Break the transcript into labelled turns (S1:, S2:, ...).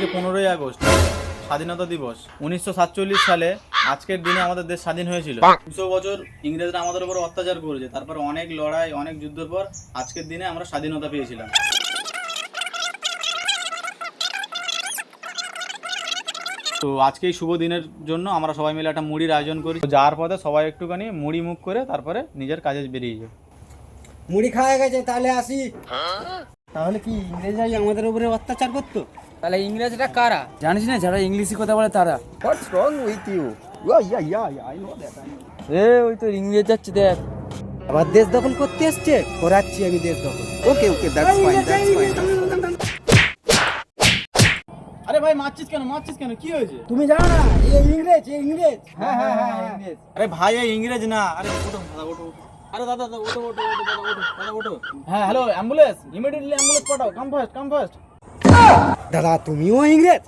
S1: আজকে 15ই আগস্ট, স্বাধীনতা দিবস। 1947 সালে আজকের দিনে আমাদের দেশ স্বাধীন হয়েছিল। 200 বছর ইংরেজরা আমাদের উপর অত্যাচার করেছে, তারপর অনেক লড়াই, অনেক যুদ্ধের পর আজকের দিনে আমরা স্বাধীনতা পেয়েছিলাম। তো আজকে এই শুভ দিনের জন্য আমরা সবাই মিলে একটা মুড়ির আয়োজন করি। যাওয়ার পথে সবাই একটুখানি মুড়ি মুখ করে তারপরে নিজের কাজে বেরিয়ে যায়।
S2: মুড়ি খাওয়া গেছে, তাহলে আসি। তাহলে কি ইংরেজরাই আমাদের উপরে অত্যাচার করতো?
S3: তাহলে ইংরেজরা কারা জানিস না? যারা ইংলিশে কথা বলে তারা।
S2: What's wrong with you? I know that.
S3: ওই তো ইংরেজ যাচ্ছে দেখ।
S2: আবার দেশ দখল করতে এসছে, করাচ্ছি আমি দেশ দখল। ওকে ওকে, দ্যাটস ফাইন, দ্যাটস ফাইন।
S1: আরে ভাই মারছিস কেন, কি হয়েছে?
S2: তুমি জানো না এই ইংরেজ, এই ইংরেজ।
S1: হ্যাঁ ইংরেজ। আরে ভাই এই ইংরেজ না। আরে ওঠো দাদা, ওঠো। আরে দাদা ওঠো দাদা ওঠো। হ্যাঁ হ্যালো, অ্যাম্বুলেন্স, ইমিডিয়েটলি অ্যাম্বুলেন্স পাঠাও, কাম ফাস্ট।
S2: দাদা তুমিও ইংরেজ?